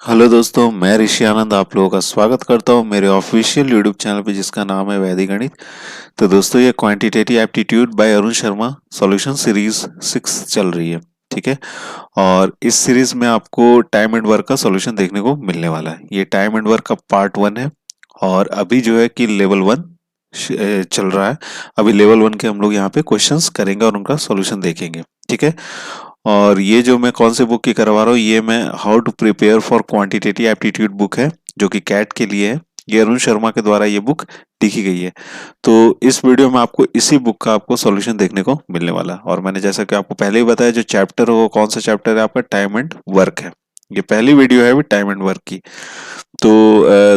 Hello दोस्तों, मैं ऋषि आनंद आप लोगों का स्वागत करता हूं मेरे ऑफिशियल यूट्यूब चैनल पे जिसका नाम है वैदिक गणित। तो दोस्तों ये quantitative aptitude bye Arun Sharma solution series 6 चल रही है। ठीक है। और इस सीरीज में आपको टाइम एंड वर्क का सॉल्यूशन देखने को मिलने वाला है। ये टाइम एंड वर्क का पार्ट 1 है। और अभी जो है कि लेवल 1 चल रहा है। अभी लेवल 1 के हम लोग यहाँ पे क्वेश्चंस करेंगे और उनका सॉल्यूशन देखेंगे। ठीक है। और ये जो मैं कौन से बुक की करवा रहा हूँ, ये मैं how to prepare for quantitative aptitude book है, जो कि कैट के लिए है। ये अरुण शर्मा के द्वारा ये बुक लिखी गई है। तो इस वीडियो में आपको इसी बुक का आपको सॉल्यूशन देखने को मिलने वाला है। और मैंने जैसा कि आपको पहले ही बताया, जो चैप्टर है वो कौन सा चैप्टर है आपका, टाइम एंड वर्क है। ये पहली वीडियो है अभी टाइम एंड वर्क की। तो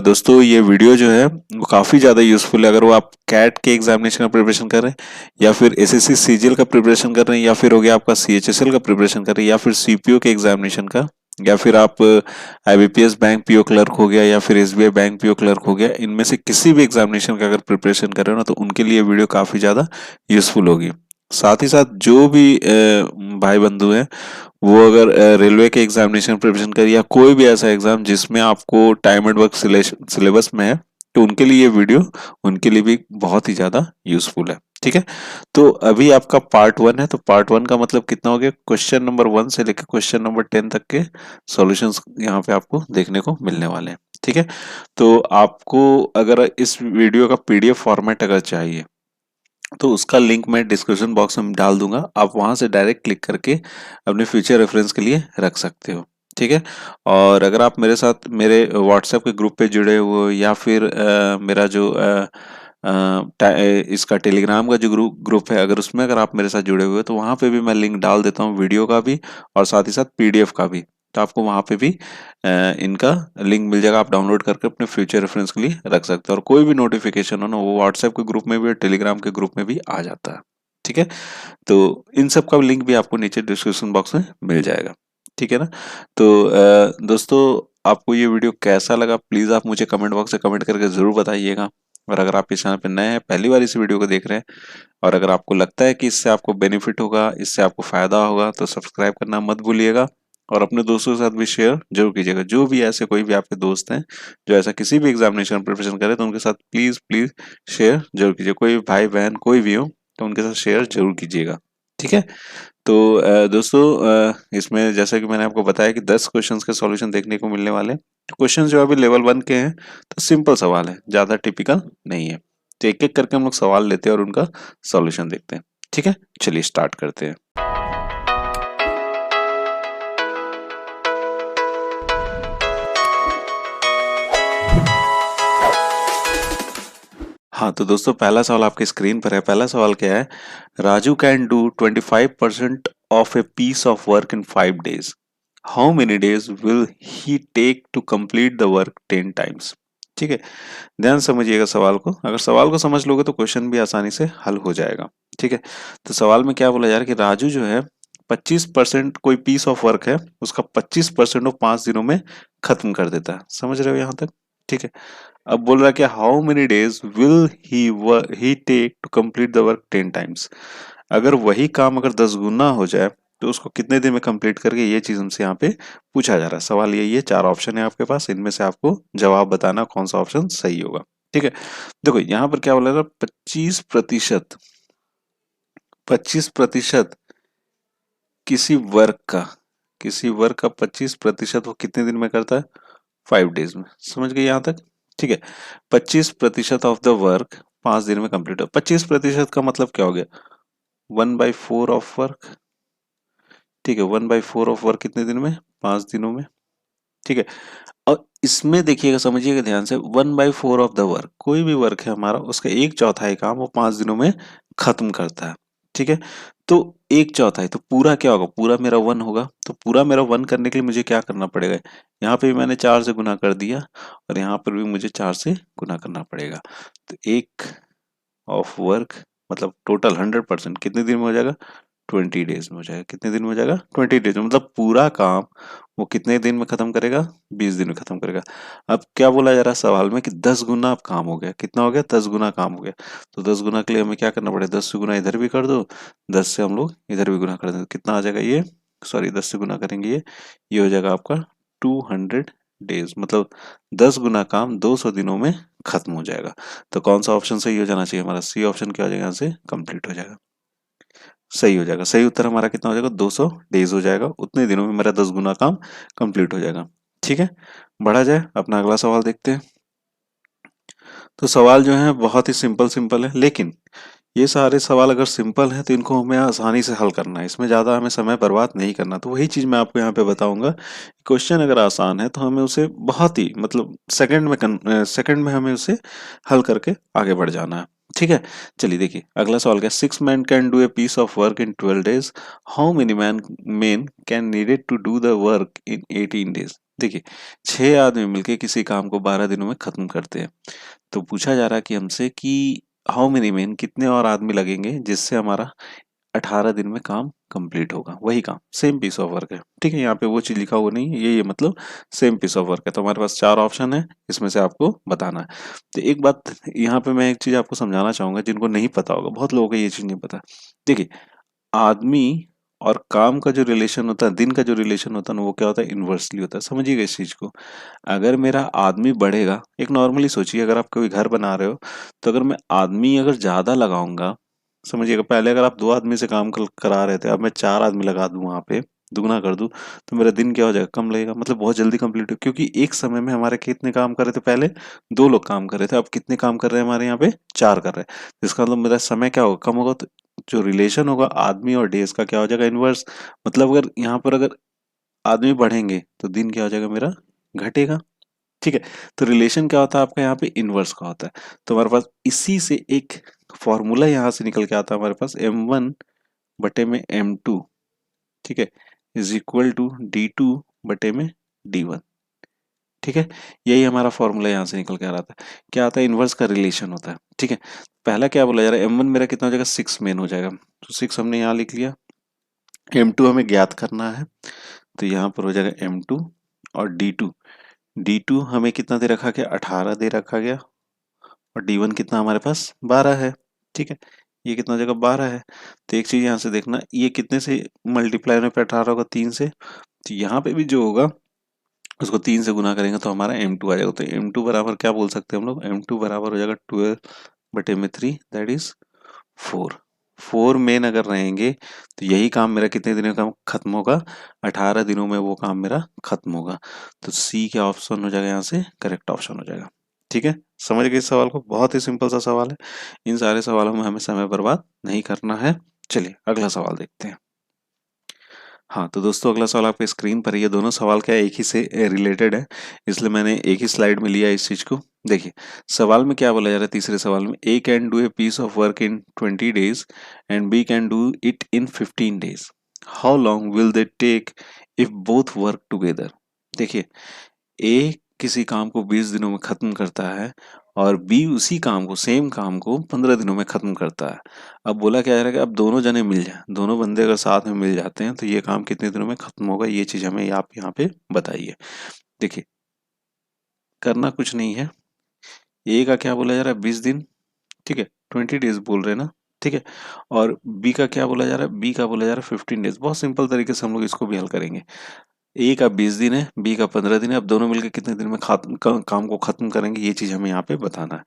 दोस्तों ये वीडियो जो है वो काफ़ी ज़्यादा यूजफुल है, अगर वो आप कैट के एग्जामिनेशन का प्रिपरेशन कर रहे हैं, या फिर एसएससी सीजीएल का प्रिपरेशन कर रहे हैं, या फिर हो गया आपका सीएचएसएल का प्रिपरेशन कर रहे हैं, या फिर सीपीओ के एग्जामिनेशन का, या फिर आप आईबीपीएस बैंक पीओ क्लर्क हो गया, या फिर एसबीआई बैंक पीओ क्लर्क हो गया। इनमें से किसी भी एग्जामिनेशन का अगर प्रिपरेशन कर रहे हो ना, तो उनके लिए वीडियो काफ़ी ज़्यादा यूजफुल होगी। साथ ही साथ जो भी भाई बंधु हैं, वो अगर रेलवे के एग्जामिनेशन प्रिपरेशन कर, या कोई भी ऐसा एग्जाम जिसमें आपको टाइम एंड वर्क सिलेबस में है, तो उनके लिए ये वीडियो उनके लिए भी बहुत ही ज़्यादा यूजफुल है। ठीक है। तो अभी आपका पार्ट 1 है, तो पार्ट 1 का मतलब कितना हो गया, क्वेश्चन नंबर 1 से लेकर क्वेश्चन नंबर 10 तक के सॉल्यूशंस यहाँ पे आपको देखने को मिलने वाले हैं। ठीक है। तो आपको अगर इस वीडियो का पीडीएफ फॉर्मेट अगर चाहिए, तो उसका लिंक मैं डिस्क्रिप्शन बॉक्स में डाल दूंगा। आप वहां से डायरेक्ट क्लिक करके अपने फ्यूचर रेफरेंस के लिए रख सकते हो। ठीक है। और अगर आप मेरे साथ मेरे व्हाट्सएप के ग्रुप पे जुड़े हुए हो, या फिर मेरा जो इसका टेलीग्राम का जो ग्रुप है, अगर उसमें अगर आप मेरे साथ जुड़े हुए हो, तो वहां पे भी मैं लिंक डाल देता हूँ, वीडियो का भी और साथ ही साथ पीडीएफ का भी। तो आपको वहां पे भी इनका लिंक मिल जाएगा, आप डाउनलोड करके अपने फ्यूचर रेफरेंस के लिए रख सकते हो। और कोई भी नोटिफिकेशन हो ना, वो व्हाट्सएप के ग्रुप में भी और टेलीग्राम के ग्रुप में भी आ जाता है। ठीक है। तो इन सब का लिंक भी आपको नीचे डिस्क्रिप्शन बॉक्स में मिल जाएगा। ठीक है ना। तो दोस्तों, आपको ये वीडियो कैसा लगा, प्लीज़ आप मुझे कमेंट बॉक्स से कमेंट करके ज़रूर बताइएगा। और अगर आप इस चैनल पर नए हैं, पहली बार इस वीडियो को देख रहे हैं, और अगर आपको लगता है कि इससे आपको बेनिफिट होगा, इससे आपको फायदा होगा, तो सब्सक्राइब करना मत भूलिएगा। और अपने दोस्तों के साथ भी शेयर जरूर कीजिएगा। जो भी ऐसे कोई भी आपके दोस्त हैं जो ऐसा किसी भी एग्जामिनेशन प्रिपरेशन करे, तो उनके साथ प्लीज प्लीज शेयर जरूर कीजिए। कोई भाई बहन कोई भी हो, तो उनके साथ शेयर जरूर कीजिएगा। ठीक है। तो दोस्तों, इसमें जैसा कि मैंने आपको बताया कि 10 क्वेश्चंस के सॉल्यूशन देखने को मिलने वाले हैं। क्वेश्चन जो अभी लेवल 1 के हैं, तो सिंपल सवाल है, ज़्यादा टिपिकल नहीं है। तो एक एक करके हम लोग सवाल लेते हैं और उनका सॉल्यूशन देखते हैं। ठीक है। चलिए स्टार्ट करते हैं। हाँ, तो दोस्तों पहला सवाल आपके स्क्रीन पर है। पहला सवाल क्या है, Raju can do 25% of a piece of work in 5 days। How many days will he take to complete the work 10 times। ठीक है। ध्यान समझिएगा सवाल को। अगर सवाल को समझ लोगे तो क्वेश्चन भी आसानी से हल हो जाएगा। ठीक है। तो सवाल में क्या बोला जा रहा है कि राजू जो है 25% कोई पीस ऑफ वर्क है, उसका 25% वो 5 दिनों में खत्म कर देता है। समझ रहे हो यहाँ तक। ठीक है। अब बोल रहा है कि how many days will he take to complete the work 10 times। अगर वही काम अगर 10 गुना हो जाए, तो उसको कितने दिन में कंप्लीट करके, ये चीज हमसे यहाँ पे पूछा जा रहा है। सवाल यही है, 4 ऑप्शन है आपके पास, इनमें से आपको जवाब बताना कौन सा ऑप्शन सही होगा। ठीक है। देखो यहाँ पर क्या बोला जा रहा है, 25%। 25% किसी वर्क का, किसी वर्क का 25% वो कितने दिन में करता है, 5 days में। समझ गए यहाँ तक। ठीक है। 25% ऑफ द वर्क 5 दिन में कंप्लीट हो। 25% का मतलब क्या हो गया, 1/4 ऑफ वर्क। ठीक है। 1/4 ऑफ वर्क कितने दिन में, 5 दिनों में। ठीक है। और इसमें देखिएगा, समझिएगा ध्यान से, 1/4 ऑफ द वर्क, कोई भी वर्क है हमारा, उसका 1/4 काम वो 5 दिनों में खत्म करता है। ठीक है। तो 1/4, तो पूरा क्या होगा, पूरा मेरा 1 होगा। तो पूरा मेरा 1 करने के लिए मुझे क्या करना पड़ेगा, यहाँ पे भी मैंने 4 से गुना कर दिया, और यहाँ पर भी मुझे 4 से गुना करना पड़ेगा। तो एक ऑफ वर्क मतलब टोटल 100% कितने दिन में हो जाएगा, 20 डेज में हो जाएगा। कितने दिन में हो जाएगा, 20 डेज में। मतलब पूरा काम वो कितने दिन में खत्म करेगा, 20 दिन में खत्म करेगा। अब क्या बोला जा रहा है सवाल में कि 10 गुना अब काम हो गया। कितना हो गया, 10 गुना काम हो गया। तो 10 गुना के लिए हमें क्या करना पड़ेगा, 10 से गुना इधर भी कर दो, 10 से हम लोग इधर भी गुना कर देंगे। कितना आ जाएगा ये, सॉरी 10 से गुना करेंगे, ये हो जाएगा आपका 200 डेज, मतलब 10 गुना काम 200 दिनों में खत्म हो जाएगा। तो कौन सा ऑप्शन सही हो जाना चाहिए हमारा? सी ऑप्शन क्या हो जाएगा, यहाँ से कंप्लीट हो जाएगा, सही हो जाएगा। सही उत्तर हमारा कितना हो जाएगा, 200 डेज हो जाएगा। उतने दिनों में मेरा 10 गुना काम कंप्लीट हो जाएगा। ठीक है, बढ़ा जाए, अपना अगला सवाल देखते हैं। तो सवाल जो है बहुत ही सिंपल सिंपल है, लेकिन ये सारे सवाल अगर सिंपल हैं तो इनको हमें आसानी से हल करना है, इसमें ज़्यादा हमें समय बर्बाद नहीं करना। तो वही चीज़ मैं आपको यहाँ पे बताऊंगा। क्वेश्चन अगर आसान है तो हमें उसे बहुत ही मतलब सेकंड में हमें उसे हल करके आगे बढ़ जाना है। ठीक है, चलिए देखिए अगला सवाल क्या, 6 man can do a piece of work in 12 days, how many men can needed to do the work in 18 days। देखिए 6 आदमी मिलकर किसी काम को 12 दिनों में खत्म करते हैं। तो पूछा जा रहा है कि हमसे कि हाउ मेनी मेन, कितने और आदमी लगेंगे जिससे हमारा 18 दिन में काम कंप्लीट होगा। वही काम, सेम पीस ऑफ वर्क है। ठीक है, यहाँ पे वो चीज लिखा हुआ नहीं है, ये मतलब सेम पीस ऑफ वर्क है। तो हमारे पास 4 ऑप्शन है, इसमें से आपको बताना है। तो एक बात यहाँ पे मैं एक चीज आपको समझाना चाहूंगा, जिनको नहीं पता होगा, बहुत लोगों को ये चीज नहीं पता। देखिए आदमी और काम का जो रिलेशन होता है, दिन का जो रिलेशन होता है ना, वो क्या होता है, इन्वर्सली होता है। समझिएगा इस चीज को। अगर मेरा आदमी बढ़ेगा, एक नॉर्मली सोचिए, अगर आप कोई घर बना रहे हो तो अगर मैं आदमी अगर ज्यादा लगाऊंगा, समझिएगा पहले अगर आप 2 आदमी से काम करा रहे थे, अब मैं 4 आदमी लगा दूं, वहां पे दुगना कर दूं, तो मेरा दिन क्या हो जाएगा, कम लगेगा, मतलब बहुत जल्दी कंप्लीट हो। क्योंकि एक समय में हमारे कितने काम कर रहे थे, पहले 2 लोग काम कर रहे थे, अब कितने काम कर रहे हैं, हमारे यहाँ पे 4 कर रहे हैं। तो इसका मतलब मेरा समय क्या होगा, कम होगा। तो जो रिलेशन होगा आदमी और डेज का क्या हो जाएगा, इनवर्स। मतलब अगर यहाँ पर अगर आदमी बढ़ेंगे तो दिन क्या हो जाएगा मेरा, घटेगा। ठीक है, तो रिलेशन क्या होता है आपका यहाँ पे, इनवर्स का होता है। तो हमारे पास इसी से एक फॉर्मूला यहाँ से निकल के आता है हमारे पास, M1/M2, ठीक है, इज इक्वल टू D2/D1। ठीक है, यही हमारा फॉर्मूला यहाँ से निकल के आ रहा था। क्या आता है, इनवर्स का रिलेशन होता है। ठीक है, पहला क्या बोला जा रहा है, M1 मेरा कितना हो जाएगा, 6 मेन हो जाएगा। तो 6 हमने यहाँ लिख लिया। M2 हमें ज्ञात करना है, तो यहाँ पर हो जाएगा M2। और D2 हमें कितना दे रखा गया, 18 दे रखा गया। और D1 कितना हमारे पास, 12 है। ठीक है, ये कितना हो जाएगा, 12 है। तो एक चीज यहाँ से देखना, ये कितने से मल्टीप्लाई में पे 18 होगा, 3 से। तो यहाँ पे भी जो होगा उसको 3 से गुना करेंगे तो हमारा M2 आ जाएगा। तो M2 बराबर क्या बोल सकते हैं हम लोग, M2 बराबर हो जाएगा 12/3, दैट इज 4। 4 मेन अगर रहेंगे तो यही काम मेरा कितने दिनों का खत्म होगा, 18 दिनों में वो काम मेरा खत्म होगा। तो सी क्या ऑप्शन हो जाएगा, यहाँ से करेक्ट ऑप्शन हो जाएगा। ठीक है, समझ गए इस सवाल को, बहुत ही सिंपल सा सवाल है। इन सारे सवालों में हमें समय बर्बाद नहीं करना है। चलिए अगला सवाल देखते हैं। हाँ तो दोस्तों अगला सवाल आपके स्क्रीन पर ही है। दोनों सवाल क्या है, एक ही से रिलेटेड है, इसलिए मैंने एक ही स्लाइड में लिया इस चीज को। देखिए सवाल में क्या बोला जा रहा है, तीसरे सवाल में, A can do a piece of work in 20 days and B can do it in 15 days, how long will they take if both work together. देखिए ए किसी काम को 20 दिनों में खत्म करता है और बी उसी काम को, सेम काम को 15 दिनों में खत्म करता है। अब बोला क्या जा रहा है कि अब दोनों जने मिल जाए, दोनों बंदे अगर साथ में मिल जाते हैं तो ये काम कितने दिनों में खत्म होगा, ये चीज हमें आप यहाँ पे बताइए। देखिए करना कुछ नहीं है, ए का क्या बोला जा रहा है, 20 दिन। ठीक है, 20 days बोल रहे हैं ना। ठीक है, और बी का क्या बोला जा रहा है, बी का बोला जा रहा है 15 days। बहुत सिंपल तरीके से हम लोग इसको भी हल करेंगे। ए का 20 दिन है, बी का 15 दिन है। अब दोनों मिलकर कितने दिन में काम को खत्म करेंगे, ये चीज हमें यहाँ पे बताना है।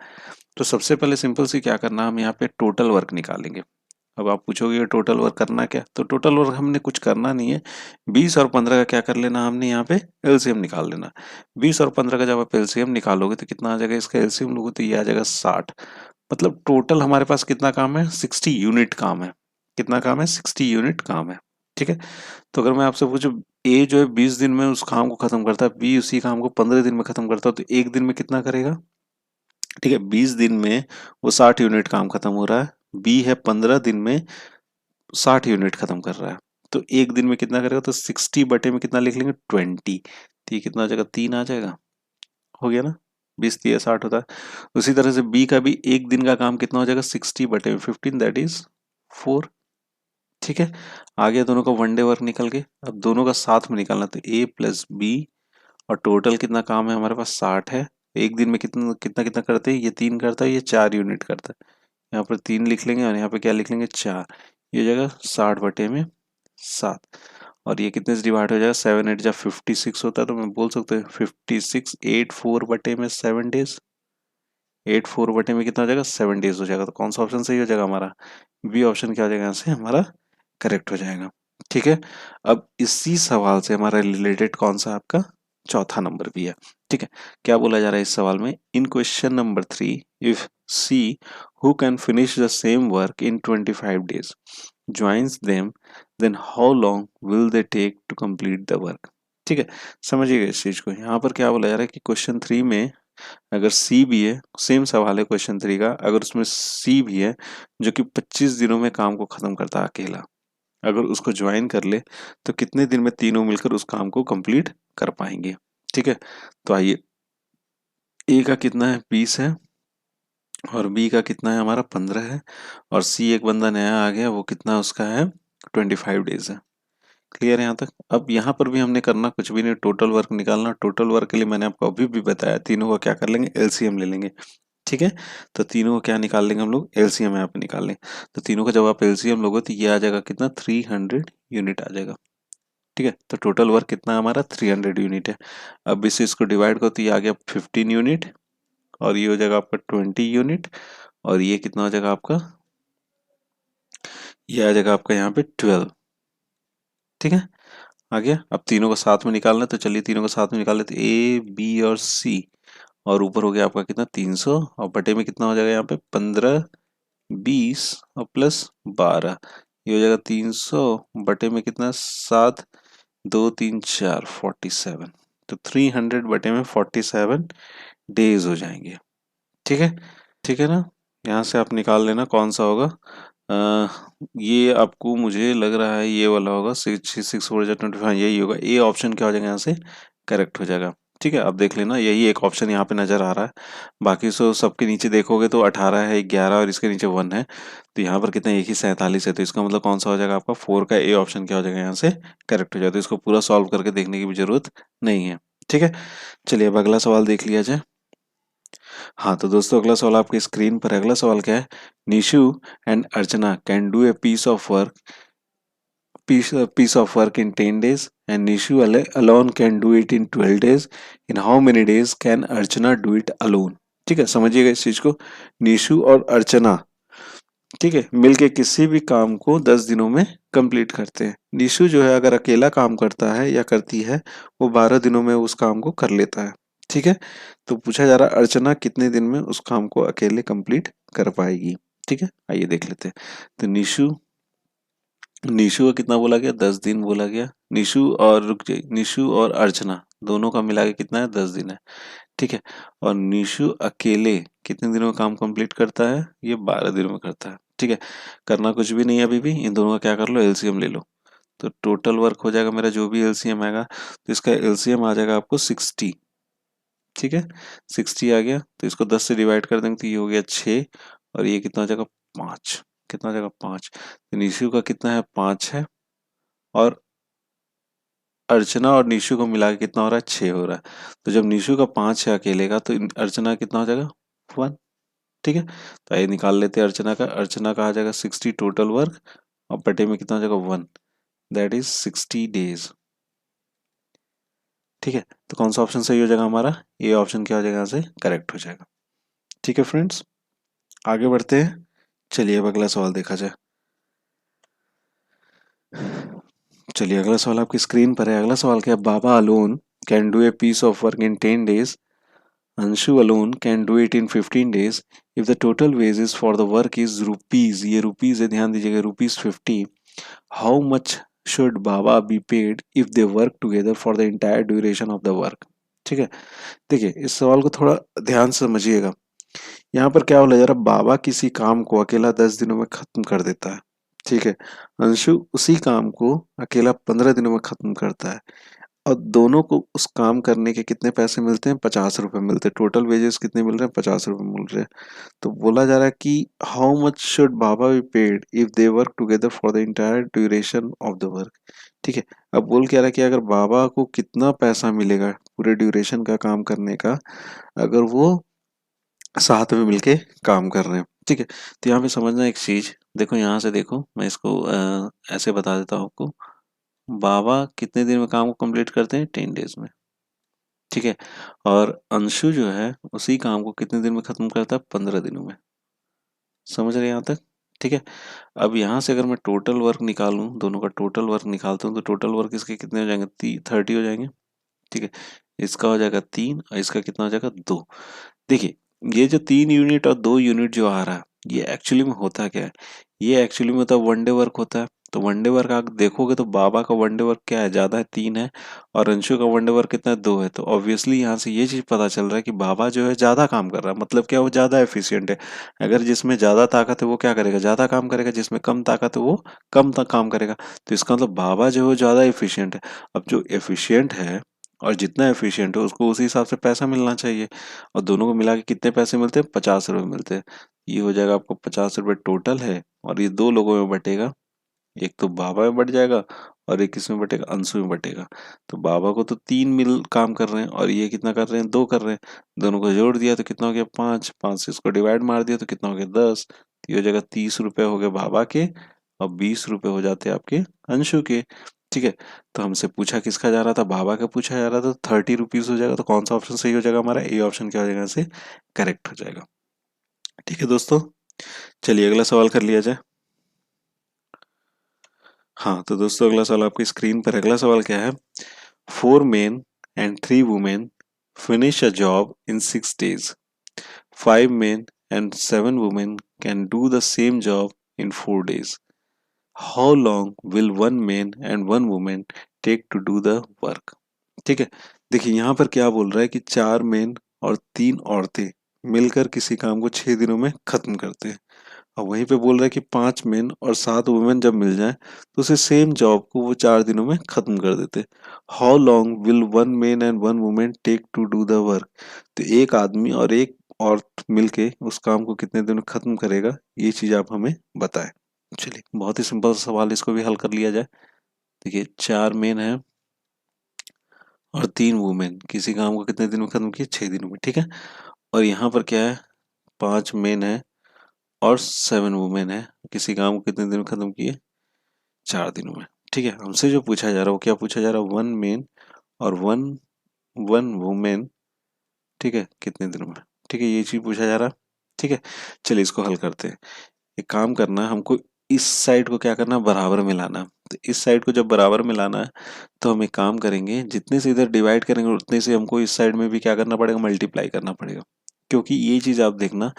तो सबसे पहले सिंपल सी क्या करना है, हम यहाँ पे टोटल वर्क निकालेंगे। अब आप पूछोगे टोटल वर्क करना क्या, तो टोटल वर्क हमने कुछ करना नहीं है। 20 और 15 का क्या कर लेना, हमने यहाँ पे एलसीएम निकाल लेना। 20 और 15 का जब आप एलसीएम निकालोगे तो कितना आ जाएगा, इसका एलसीएम लोगे तो ये आ जाएगा 60। मतलब टोटल हमारे पास कितना काम है, 60 यूनिट काम है। कितना काम है, 60 यूनिट काम है। ठीक है, तो अगर मैं आपसे पूछूं, ए जो है 20 दिन में उस काम को खत्म करता है, बी उसी काम को 15 दिन में खत्म करता है, तो एक दिन में कितना करेगा। ठीक है, 20 दिन में वो 60 यूनिट काम खत्म हो रहा है, बी है 15 दिन में 60 यूनिट खत्म कर रहा है। तो एक दिन में कितना करेगा, तो 60 बटे में कितना लिख लेंगे, 20। तो ये कितना आ जाएगा, 3 आ जाएगा। हो गया ना, 20 3 60 होता है। उसी तरह से बी का भी एक दिन का काम कितना हो जाएगा, 60/15, दैट इज 4। ठीक है, आ गया दोनों का वनडे वर्क निकल के। अब दोनों का साथ में निकालना, तो ए प्लस बी, और टोटल कितना काम है हमारे पास, 60 है। एक दिन में कितना कितना कितना करते हैं, ये 3 करता है, ये 4 यूनिट करता है। यहाँ पर 3 लिख लेंगे और यहाँ पे क्या लिख लेंगे, 4। ये हो जाएगा 60/7। और ये कितने से डिवाइड हो जाएगा, 7 8 जब 56 होता है तो मैं बोल सकते हैं 56 8 4 बटे में 7 डेज, 8 4 बटे में कितना हो जाएगा, 7 डेज हो जाएगा। तो कौन सा ऑप्शन सही हो जाएगा हमारा, बी ऑप्शन क्या हो जाएगा यहाँ से हमारा करेक्ट हो जाएगा। ठीक है, अब इसी सवाल से हमारा रिलेटेड कौन सा आपका चौथा नंबर भी है। ठीक है, क्या बोला जा रहा है इस सवाल में, in question number 3 if C who can finish the same work in 25 days joins them then how long will they take to complete the work. ठीक है, समझिएगा इस चीज को। यहाँ पर क्या बोला जा रहा है कि क्वेश्चन 3 में अगर सी भी है, सेम सवाल है क्वेश्चन 3 का, अगर उसमें सी भी है जो कि 25 दिनों में काम को खत्म करता है अकेला, अगर उसको ज्वाइन कर ले तो कितने दिन में तीनों मिलकर उस काम को कंप्लीट कर पाएंगे। ठीक है, तो आइए, ए का कितना है 20 है, और बी का कितना है हमारा 15 है, और सी एक बंदा नया आ गया, वो कितना उसका है 25 डेज है। क्लियर है यहाँ तक। अब यहाँ पर भी हमने करना कुछ भी नहीं, टोटल वर्क निकालना। टोटल वर्क के लिए मैंने आपको अभी भी बताया, तीनों का क्या कर लेंगे, एलसीएम ले लेंगे। ठीक है, तो तीनों को क्या निकाल लेंगे हम लोग, एलसीएम यहाँ पे निकाल लेंगे। तो तीनों का जब आप एलसीएम लोगे तो ये आ जाएगा कितना, 300 यूनिट आ जाएगा। ठीक है, तो टोटल वर्क कितना हमारा 300 यूनिट है। अब इसे इसको डिवाइड करो तो ये आ गया 15 यूनिट, और ये हो जाएगा आपका 20 यूनिट, और ये कितना हो जाएगा आपका, ये आ जाएगा आपका यहाँ पे 12। ठीक है, आ गया। अब तीनों को साथ में निकालना है, तो चलिए तीनों को साथ में निकाल लेते, ए बी और सी, और ऊपर हो गया आपका कितना 300, और बटे में कितना हो जाएगा यहाँ पे 15 20 और प्लस 12, ये हो जाएगा 300 बटे में कितना 7 2 3 4 47, तो 300 बटे में 47 डेज हो जाएंगे। ठीक है, ठीक है ना। यहाँ से आप निकाल लेना कौन सा होगा। ये आपको मुझे लग रहा है ये वाला होगा, 6 6 4 25, हाँ यही होगा। ए ऑप्शन क्या हो जाएगा यहाँ से करेक्ट हो जाएगा। ठीक है, अब देख लेना, यही एक ऑप्शन यहाँ पे नजर आ रहा है। बाकी सो सबके नीचे देखोगे तो 18 है, 11 और इसके नीचे 1 है, तो यहाँ पर कितना, एक ही 47 है। तो इसका मतलब कौन सा हो जाएगा आपका 4 का ए ऑप्शन क्या हो जाएगा यहाँ से करेक्ट हो जाएगा। तो इसको पूरा सॉल्व करके देखने की भी जरूरत नहीं है। ठीक है, चलिए अब अगला सवाल देख लिया जाए। हाँ तो दोस्तों, अगला सवाल आपकी स्क्रीन पर है। अगला सवाल क्या है, Nishu and Archana can do A piece of work in 10 days and Nishu alone can do it in 12 days. In how many days can Archana do it alone? ठीक है, समझिएगा इस चीज को। निशु और अर्चना, ठीक है, मिलके किसी भी काम को 10 दिनों में कंप्लीट करते हैं। निशु जो है अगर अकेला काम करता है या करती है, वो 12 दिनों में उस काम को कर लेता है। ठीक है, तो पूछा जा रहा है अर्चना कितने दिन में उस काम को अकेले कंप्लीट कर पाएगी। ठीक है, आइए देख लेते हैं। तो निशु, निशु का कितना बोला गया, 10 दिन बोला गया। निशु और रुक जाइए, निशु और अर्चना दोनों का मिला के कितना है, 10 दिन है। ठीक है, और निशु अकेले कितने दिनों में काम कंप्लीट करता है, ये 12 दिनों में करता है। ठीक है, करना कुछ भी नहीं है अभी भी, इन दोनों का क्या कर लो, एलसीएम ले लो। तो टोटल वर्क हो जाएगा मेरा, जो भी एलसीएम आएगा तो इसका एलसीएम आ जाएगा आपको 60। ठीक है, 60 आ गया, तो इसको 10 से डिवाइड कर देंगे तो ये हो गया 6, और ये कितना हो जाएगा 5, कितना हो जाएगा 5। तो निशु का कितना है 5 है, और अर्चना और निशु को मिला के कितना हो रहा है 6 हो रहा है। तो जब निशु का 5 है अकेले का, तो अर्चना कितना हो जाएगा 1। ठीक है, तो आइए निकाल लेते हैं अर्चना का। अर्चना का आ जाएगा 60 टोटल वर्क, और बटे में कितना हो जाएगा 1, दैट इज 60 डेज। ठीक है, तो कौन सा ऑप्शन सही हो जाएगा हमारा, ये ऑप्शन क्या हो जाएगा यहाँ से करेक्ट हो जाएगा। ठीक है फ्रेंड्स, आगे बढ़ते हैं। चलिए अब अगला सवाल देखा जाए। चलिए अगला सवाल आपकी स्क्रीन पर है। अगला सवाल क्या है, Baba alone can do a piece of work in 10 days, Anshu alone can do it in 15 days. If the total wages for the work is rupees, ये rupees है, ध्यान दीजिएगा, rupees 50, how much should Baba be paid if they work together for the entire duration of the work? ठीक है, देखिए इस सवाल को थोड़ा ध्यान से समझिएगा। यहाँ पर क्या बोला जा रहा है, बाबा किसी काम को अकेला 10 दिनों में खत्म कर देता है। ठीक है, अंशु उसी काम को अकेला 15 दिनों में खत्म करता है, और दोनों को उस काम करने के कितने पैसे मिलते हैं, 50 रुपए मिलते हैं। टोटल वेजेस कितने मिल रहे हैं, 50 रुपए मिल रहे हैं। तो बोला जा रहा है कि how much should Baba be paid if they work together for the entire duration of the work. ठीक है, अब बोल क्या रहा है कि अगर बाबा को कितना पैसा मिलेगा पूरे ड्यूरेशन का काम करने का, अगर वो साथ में मिलके काम कर रहे हैं। ठीक है, तो यहाँ पे समझना एक चीज, देखो यहाँ से देखो, मैं इसको ऐसे बता देता हूँ आपको। बाबा कितने दिन में काम को कंप्लीट करते हैं? 10 डेज में। ठीक है। और अंशु जो है उसी काम को कितने दिन में खत्म करता है? 15 दिनों में। समझ रहे हैं यहाँ तक? ठीक है। अब यहाँ से अगर मैं टोटल वर्क निकालूं, दोनों का टोटल वर्क निकालता हूँ, तो टोटल वर्क इसके कितने हो जाएंगे? 30 हो जाएंगे। ठीक है। इसका हो जाएगा 3 और इसका कितना हो जाएगा? 2। देखिए, ये जो 3 यूनिट और 2 यूनिट जो आ रहा है, ये एक्चुअली में होता क्या है? ये एक्चुअली में तो वनडे वर्क होता है। तो वनडे वर्क आप देखोगे तो बाबा का वनडे वर्क क्या है? ज्यादा है, 3 है। और अंशु का वनडे वर्क कितना है? 2 है। तो ऑब्वियसली यहाँ से ये चीज पता चल रहा है कि बाबा जो है ज्यादा काम कर रहा है। मतलब क्या? वो ज्यादा एफिशिएंट है। अगर जिसमें ज्यादा ताकत है वो क्या करेगा? ज्यादा काम करेगा। जिसमें कम ताकत है वो कम काम करेगा। तो इसका मतलब बाबा जो है ज्यादा एफिशिएंट है। अब जो एफिशिएंट है और जितना एफिशिएंट है उसको उसी हिसाब से पैसा मिलना चाहिए। और दोनों को मिला के कितने पैसे मिलते हैं? 50 रुपये मिलते हैं। ये हो जाएगा आपको 50 रुपये टोटल है। और ये 2 लोगों में बटेगा। एक तो बाबा में बट जाएगा और एक किसमें बटेगा? अंशु में बटेगा। तो बाबा को तो 3 मिल काम कर रहे हैं और ये कितना कर रहे हैं? 2 कर रहे हैं। दोनों को जोड़ दिया तो कितना हो गया? 5। 5 से इसको डिवाइड मार दिया तो कितना हो गया? 10। तो ये हो जाएगा 30 रुपये हो गए बाबा के और 20 रुपये हो जाते हैं आपके अंशु के। ठीक है। तो हमसे पूछा किसका जा रहा था? बाबा का पूछा जा रहा था। तो 30 रुपीज हो जाएगा। तो कौन सा ऑप्शन सही हो जाएगा हमारा? ए ऑप्शन क्या हो जाएगा? से करेक्ट हो जाएगा। ठीक है दोस्तों, चलिए अगला सवाल कर लिया जाए। हाँ तो दोस्तों, अगला सवाल आपकी स्क्रीन पर। अगला सवाल क्या है? 4 men and 3 women finish a job in 6 days. 5 men and 7 women can do the same job in 4 days. How long will 1 man and 1 woman take to do the work? ठीक है। देखिए यहाँ पर क्या बोल रहा है कि 4 मेन और 3 औरतें मिलकर किसी काम को 6 दिनों में खत्म करते हैं। और वहीं पे बोल रहा है कि 5 मेन और 7 वुमेन जब मिल जाए तो उसे सेम जॉब को वो 4 दिनों में खत्म कर देते। How long will 1 man and 1 woman take to do the work? तो एक आदमी और एक औरत मिलके उस काम को कितने दिन में खत्म करेगा, ये चीज आप हमें बताएं। चलिए बहुत ही सिंपल सवाल, इसको भी हल कर लिया जाए। देखिए 4 मेन है और 3 वुमेन किसी काम को कितने दिन में खत्म किए? 6 दिनों में। ठीक है। और यहाँ पर क्या है? 5 मेन है और 7 वुमेन है, किसी काम को कितने दिन में खत्म किए? 4 दिनों में। ठीक है। हमसे जो पूछा जा रहा है वो क्या पूछा जा रहा है? 1 मेन और वन वन वुमेन, ठीक है, कितने दिनों में? ठीक है, ये चीज पूछा जा रहा है। ठीक है। चलिए इसको हल करते हैं। एक काम करना है हमको, इस साइड को क्या करना है? बराबर में लाना है। तो इस साइड को जब बराबर में लाना है तो हम एक काम करेंगे, जितने से इधर डिवाइड करेंगे उतने से हमको इस साइड में भी क्या करना पड़ेगा? मल्टीप्लाई करना पड़ेगा। क्योंकि ये चीज आप देखना,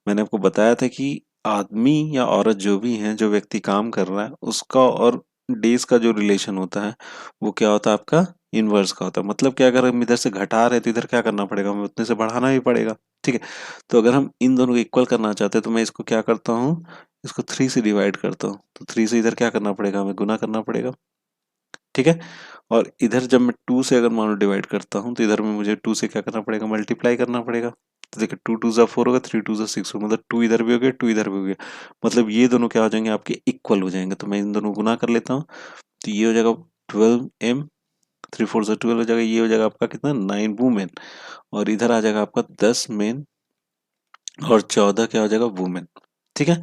मैंने आपको बताया था कि आदमी या औरत जो भी है, जो व्यक्ति काम कर रहा है, उसका और डेज का जो रिलेशन होता है वो क्या होता है? आपका इनवर्स का होता है। मतलब क्या, अगर हम इधर से घटा रहे हैं तो इधर क्या करना पड़ेगा? हमें उतने से बढ़ाना भी पड़ेगा। ठीक है। तो अगर हम इन दोनों को इक्वल करना चाहते हैं तो मैं इसको क्या करता हूँ? इसको 3 से डिवाइड करता हूँ। तो 3 से इधर क्या करना पड़ेगा? हमें गुना करना पड़ेगा। ठीक है। और इधर जब मैं 2 से अगर मान लो डिवाइड करता हूँ तो इधर में मुझे 2 से क्या करना पड़ेगा? मल्टीप्लाई करना पड़ेगा। तो देखिए 2 2 ज़ा 4 होगा, 3 2 ज़ा 6 होगा, मतलब 2 इधर भी हो गया, 2 इधर भी हो गया। मतलब ये दोनों क्या हो जाएंगे? आपके इक्वल हो जाएंगे। तो मैं इन दोनों को गुना कर लेता हूँ। तो ये हो जाएगा 12 m, 3 4 ज़ा 12 हो जाएगा। ये हो जाएगा आपका कितना? 9 वुमेन। और इधर आ जाएगा आपका 10 मेन और 14 क्या हो जाएगा? वुमेन। ठीक है।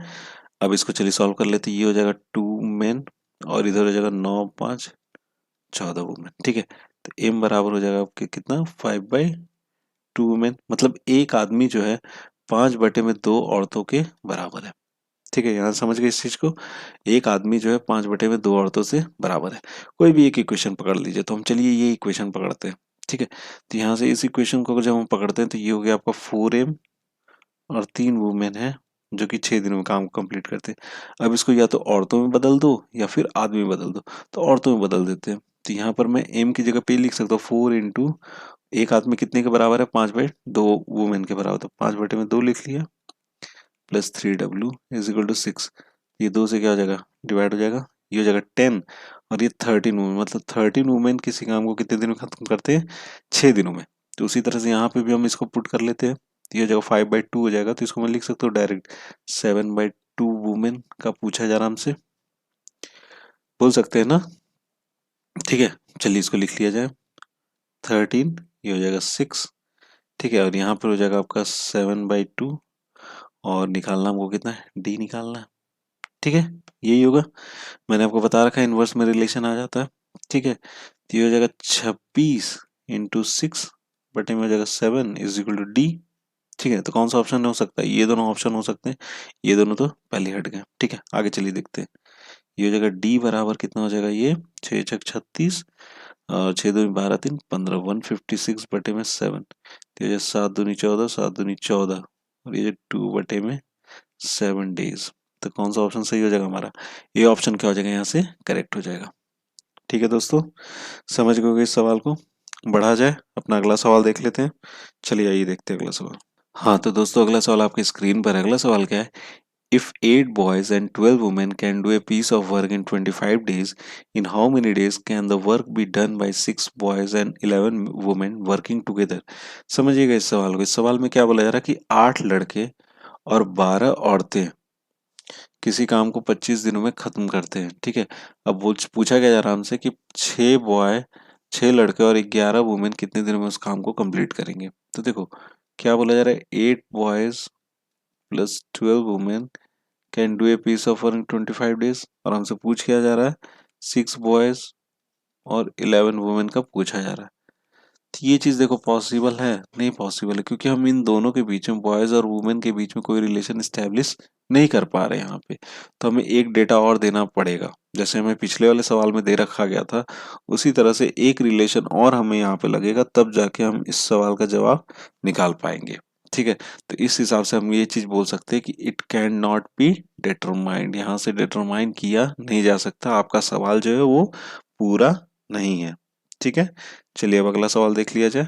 अब इसको चलिए सॉल्व कर लेते हैं। ये हो जाएगा 2 मेन और इधर हो जाएगा 9 5 14 वुमेन। ठीक है। तो एम बराबर हो जाएगा आपके कितना? 5/2 वुमेन। मतलब एक आदमी जो है 5/2 औरतों के बराबर है। ठीक है, यहाँ समझ गए इस चीज को? एक आदमी जो है 5/2 औरतों से बराबर है। कोई भी एक इक्वेशन पकड़ लीजिए। तो हम चलिए ये इक्वेशन पकड़ते हैं। ठीक है। तो यहाँ से इस इक्वेशन को जब हम पकड़ते हैं तो ये हो गया आपका 4m और 3 वुमेन है जो कि 6 दिनों में काम कंप्लीट करते हैं। अब इसको या तो औरतों में बदल दो या फिर आदमी में बदल दो। तो औरतों में बदल देते हैं। तो यहाँ पर मैं एम की जगह पे लिख सकता हूँ 4 इंटू, एक आदमी कितने के बराबर है? 5/2 वुमेन के बराबर। तो 5/2 लिख लिया, प्लस 3w = 6। ये 2 से क्या हो जाएगा? डिवाइड हो जाएगा। ये हो जाएगा 10 और ये 13 वुमेन। मतलब 13 वुमेन किसी काम को कितने दिनों में खत्म करते हैं? 6 दिनों में। तो उसी तरह से यहाँ पे भी हम इसको पुट कर लेते हैं। तो ये हो जाएगा 5/2 हो जाएगा। तो इसको मैं लिख सकता हूँ डायरेक्ट 7/2 वुमेन का पूछा जा रहा हमसे, बोल सकते हैं ना? ठीक है। चलिए इसको लिख लिया जाए। 13, ये हो जाएगा 6। ठीक है। और यहाँ पर हो जाएगा आपका 7/2 और निकालना हमको कितना है? डी निकालना है। ठीक है, यही होगा। मैंने आपको बता रखा है इनवर्स में रिलेशन आ जाता है। ठीक है, तो ये हो जाएगा 26 × 6 में हो जाएगा 7 इज इक्वल टू डी। ठीक है, तो कौन सा ऑप्शन हो सकता है? ये दोनों ऑप्शन हो सकते हैं, ये दोनों तो पहले हट गए। ठीक है, आगे चलिए देखते हैं। ये हो जाएगा डी बराबर कितना हो जाएगा, ये 6×6 = 36 और 6×2 = 12 3 15 156/7, तो ये 7×2 = 14 7×2 = 14 और ये 2/7 डेज। तो कौन सा ऑप्शन सही हो जाएगा हमारा? ये ऑप्शन क्या हो जाएगा, यहाँ से करेक्ट हो जाएगा। ठीक है दोस्तों, समझ गए इस सवाल को? बढ़ा जाए, अपना अगला सवाल देख लेते हैं। चलिए आइए देखते हैं अगला सवाल। हाँ तो दोस्तों, अगला सवाल आपकी स्क्रीन पर है। अगला सवाल क्या है? If 8 boys and 12 women can do a piece of work in 25 days, in how many days can the work be done by 6 boys and 11 women working together? समझिएगा इस सवाल को। इस सवाल में क्या बोला जा रहा है कि 8 लड़के और 12 औरतें किसी काम को 25 दिनों में खत्म करते हैं। ठीक है, अब वो पूछा गया जा रहा है हमसे कि 6 लड़के और 11 वुमेन कितने दिनों में उस काम को कंप्लीट करेंगे। तो देखो क्या बोला जा रहा है, 8 boys plus 12 women can do a piece of work in 25 days, और हमसे पूछ किया जा रहा है 6 बॉयज और 11 वुमेन का पूछा जा रहा है। तो ये चीज देखो पॉसिबल है? नहीं पॉसिबल है, क्योंकि हम इन दोनों के बीच में, बॉयज और वुमेन के बीच में कोई रिलेशन स्टैब्लिश नहीं कर पा रहे हैं यहाँ पे। तो हमें एक डेटा और देना पड़ेगा, जैसे हमें पिछले वाले सवाल में दे रखा गया था, उसी तरह से एक रिलेशन और हमें यहाँ पे लगेगा, तब जाके हम इस सवाल का जवाब निकाल पाएंगे। ठीक है, तो इस हिसाब से हम ये चीज बोल सकते हैं कि it can not be determined, यहाँ से डिटरमाइन किया नहीं जा सकता, आपका सवाल जो है वो पूरा नहीं है। ठीक है, चलिए अब अगला सवाल देख लिया जाए।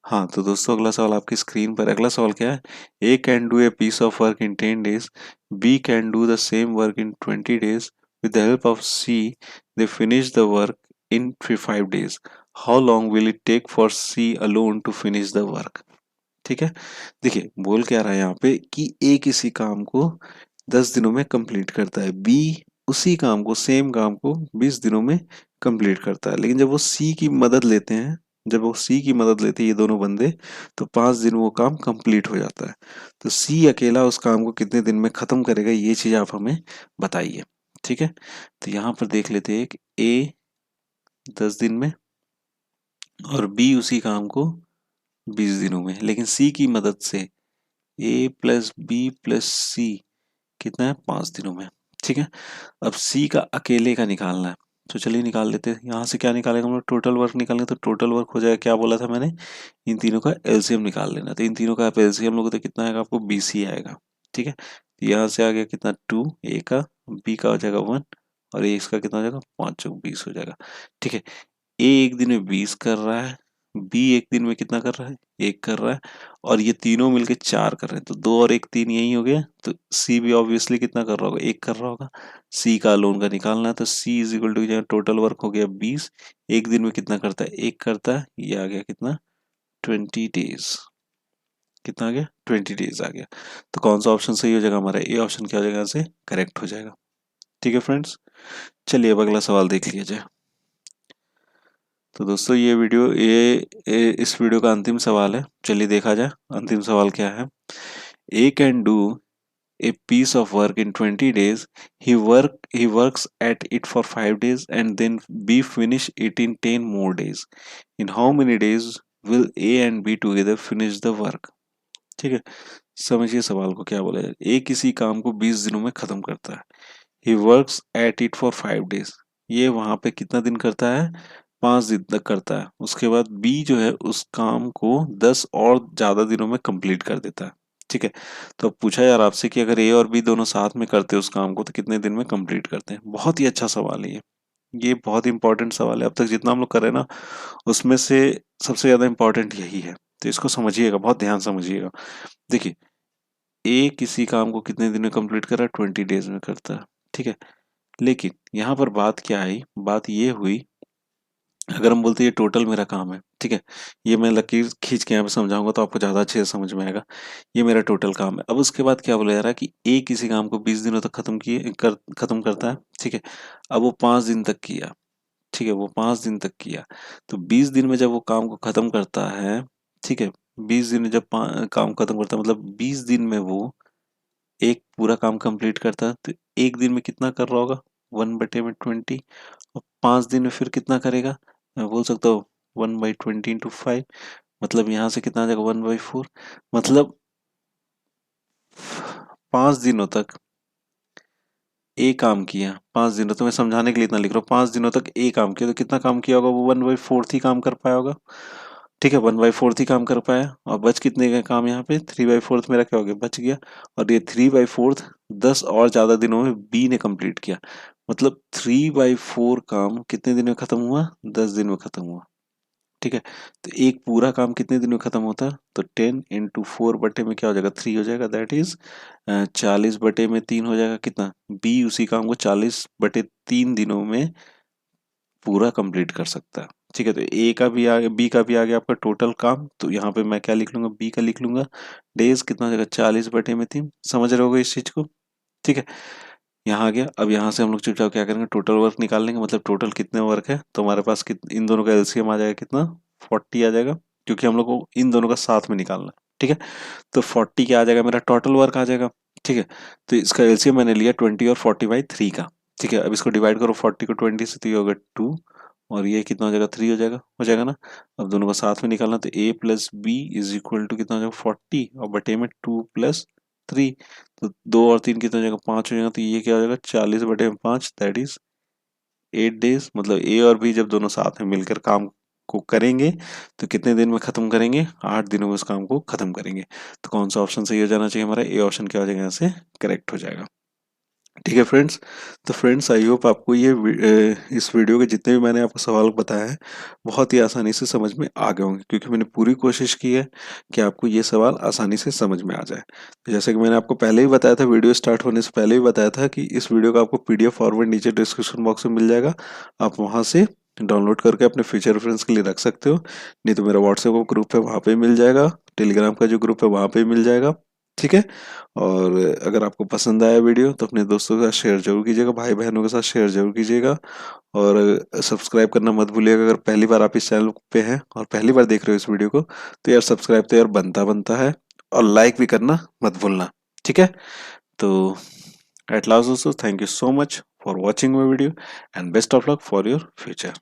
हाँ तो दोस्तों, अगला सवाल आपकी स्क्रीन पर। अगला सवाल क्या है? A can do a piece of work in 10 days, B can do the same work in 20 days, with the help of C they finish the work in 5 days। How long will it take for C alone to finish the work? ठीक है, देखिए बोल क्या रहा है यहाँ पे कि ए किसी काम को 10 दिनों में कंप्लीट करता है, बी उसी काम को, सेम काम को 20 दिनों में कंप्लीट करता है, लेकिन जब वो सी की मदद लेते हैं, जब वो सी की मदद लेते हैं ये दोनों बंदे, तो 5 दिन वो काम कंप्लीट हो जाता है। तो सी अकेला उस काम को कितने दिन में खत्म करेगा, ये चीज आप हमें बताइए। ठीक है, तो यहाँ पर देख लेते हैं, एक ए 10 दिन में और बी उसी काम को 20 दिनों में, लेकिन सी की मदद से ए प्लस बी प्लस सी कितना है, 5 दिनों में। ठीक है, अब सी का अकेले का निकालना है, तो चलिए निकाल लेते हैं। यहाँ से क्या निकालेंगे हम लोग? टोटल वर्क निकालेंगे, तो टोटल वर्क हो जाएगा, क्या बोला था मैंने, इन तीनों का एलसीएम निकाल लेना। तो इन तीनों का आप एलसीएम लोगे तो कितना आएगा आपको? 20 ही आएगा। ठीक है, तो यहाँ से आ गया कितना, 2 ए का, बी का हो जाएगा 1 और ए इसका कितना हो जाएगा, 5×20 हो जाएगा। ठीक है, ए एक दिन में 20 कर रहा है, बी एक दिन में कितना कर रहा है, 1 कर रहा है, और ये तीनों मिलके 4 कर रहे हैं, तो 2 और 1 3 यही हो गया। तो सी भी ऑब्वियसली कितना कर रहा होगा, 1 कर रहा होगा। सी का लोन का निकालना है, तो C is equal to total work हो गया 20, एक दिन में कितना करता है, 1 करता है, ये आ गया कितना, 20 डेज। कितना आ गया, 20 डेज आ गया। तो कौन सा ऑप्शन सही हो जाएगा हमारा? ए ऑप्शन क्या हो जाएगा, यहाँ से करेक्ट हो जाएगा। ठीक है फ्रेंड्स, चलिए अब अगला सवाल देख लिया जाए। तो दोस्तों इस वीडियो का अंतिम सवाल है। चलिए देखा जाए अंतिम सवाल क्या है। A can do a piece of work in 20 days, he works at it for 5 days and then B finish it in 10 more days, in how many days will A and B together finish the work? ठीक है, समझिए सवाल को क्या बोला जाए। ए किसी काम को 20 दिनों में खत्म करता है, he works at it for 5 days, ये वहां पे कितना दिन करता है, 5 दिन तक करता है। उसके बाद बी जो है उस काम को 10 और ज्यादा दिनों में कंप्लीट कर देता है। ठीक है, तो अब पूछा यार आपसे कि अगर ए और बी दोनों साथ में करते हैं उस काम को, तो कितने दिन में कंप्लीट करते हैं? बहुत ही अच्छा सवाल है ये बहुत इंपॉर्टेंट सवाल है। अब तक जितना हम लोग कर रहे हैं ना, उसमें से सबसे ज्यादा इंपॉर्टेंट यही है। तो इसको समझिएगा, बहुत ध्यान से समझिएगा। देखिए, ए किसी काम को कितने दिन में कंप्लीट कर रहा है, 20 डेज में करता है। ठीक है, लेकिन यहाँ पर बात क्या आई, बात ये हुई, अगर हम बोलते ये टोटल मेरा काम है, ठीक है, ये मैं लकीर खींच के यहाँ पे समझाऊंगा तो आपको ज्यादा अच्छे से समझ में आएगा। ये मेरा टोटल काम है। अब उसके बाद क्या बोला जा रहा है कि ए किसी काम को 20 दिनों तक खत्म करता है। ठीक है, अब वो 5 दिन तक किया। ठीक है, वो 5 दिन तक किया, तो 20 दिन में जब वो काम को खत्म करता है, ठीक है, 20 दिन में जब काम खत्म करता है, मतलब 20 दिन में वो एक पूरा काम कंप्लीट करता है, तो एक दिन में कितना कर रहा होगा, 1/20। और 5 दिन में फिर कितना करेगा, मैं बोल सकता हूँ 1/20 × 5, मतलब यहाँ से कितना आ जाएगा 1/4। मतलब 5 दिनों तक ए काम किया, 5 दिनों तो मैं समझाने के लिए इतना लिख रहा हूँ, 5 दिनों तक ए काम किया तो कितना काम किया होगा, वो 1/4 ही काम कर पाया होगा। ठीक है, 1/4 ही काम कर पाया, और बच कितने गए काम यहाँ पे, 3/4 मेरा क्या हो गया, बच गया। और ये 3/4 10 और ज्यादा दिनों में बी ने कंप्लीट किया, मतलब 3/4 काम कितने दिन में खत्म हुआ, 10 दिन में खत्म हुआ। ठीक है, तो एक पूरा काम कितने दिन में खत्म होता है, तो 10 × 4 बटे में क्या हो जाएगा, 3 हो जाएगा, दैट इज 40/3 हो जाएगा, कितना, बी उसी काम को 40/3 दिनों में पूरा कंप्लीट कर सकता है। ठीक है, तो ए का भी आ गया, बी का भी आ गया आपका टोटल काम, तो यहाँ पे मैं क्या लिख लूंगा, बी का लिख लूंगा, डेज कितना हो जाएगा 40/3, समझ रहे होगे इस चीज को। ठीक है, यहाँ आ गया। अब यहाँ से हम लोग चुपचाप क्या करेंगे, टोटल वर्क निकाल लेंगे, मतलब टोटल कितने वर्क है, तो हमारे पास इन दोनों का एलसीएम आ जाएगा कितना, 40 आ जाएगा, क्योंकि हम लोग को इन दोनों का साथ में निकालना है। ठीक है, तो 40 क्या आ जाएगा, मेरा टोटल वर्क आ जाएगा। ठीक है, तो इसका एलसीएम मैंने लिया 20 और 40/3 का। ठीक है, अब इसको डिवाइड करो 40 को 20 से, तो ये होगा 2, और ये कितना हो जाएगा, 3 हो जाएगा ना। अब दोनों को साथ में निकालना, तो a + b = कितना हो जाएगा, 40, और बटे में 2 + 3, तो 2 और 3 कितना हो जाएगा, 5 हो जाएगा, तो ये क्या हो जाएगा 40/5, दैट इज 8 डेज। मतलब ए और बी जब दोनों साथ में मिलकर काम को करेंगे तो कितने दिन में खत्म करेंगे, 8 दिनों में उस काम को खत्म करेंगे। तो कौन सा ऑप्शन सही हो जाना चाहिए, हमारा ए ऑप्शन क्या हो जाएगा, यहाँ से करेक्ट हो जाएगा। ठीक है फ्रेंड्स, तो फ्रेंड्स आई होप आपको ये इस वीडियो के जितने भी मैंने आपको सवाल बताया है बहुत ही आसानी से समझ में आ गए होंगे, क्योंकि मैंने पूरी कोशिश की है कि आपको ये सवाल आसानी से समझ में आ जाए। तो जैसे कि मैंने आपको पहले ही बताया था, वीडियो स्टार्ट होने से पहले ही बताया था कि इस वीडियो का आपको पीडीएफ फॉर्मेट नीचे डिस्क्रिप्शन बॉक्स में मिल जाएगा, आप वहाँ से डाउनलोड करके अपने फ्यूचर रेफरेंस के लिए रख सकते हो। नहीं तो मेरा व्हाट्सएप का ग्रुप है, वहाँ पे मिल जाएगा, टेलीग्राम का जो ग्रुप है वहाँ पे मिल जाएगा। ठीक है, और अगर आपको पसंद आया वीडियो तो अपने दोस्तों के साथ शेयर जरूर कीजिएगा, भाई बहनों के साथ शेयर जरूर कीजिएगा, और सब्सक्राइब करना मत भूलिएगा। अगर पहली बार आप इस चैनल पे हैं और पहली बार देख रहे हो इस वीडियो को, तो यार सब्सक्राइब तो यार बनता है, और लाइक भी करना मत भूलना। ठीक है, तो एट लास्ट दोस्तों, thank you so much for watching my video, and best of luck for your future.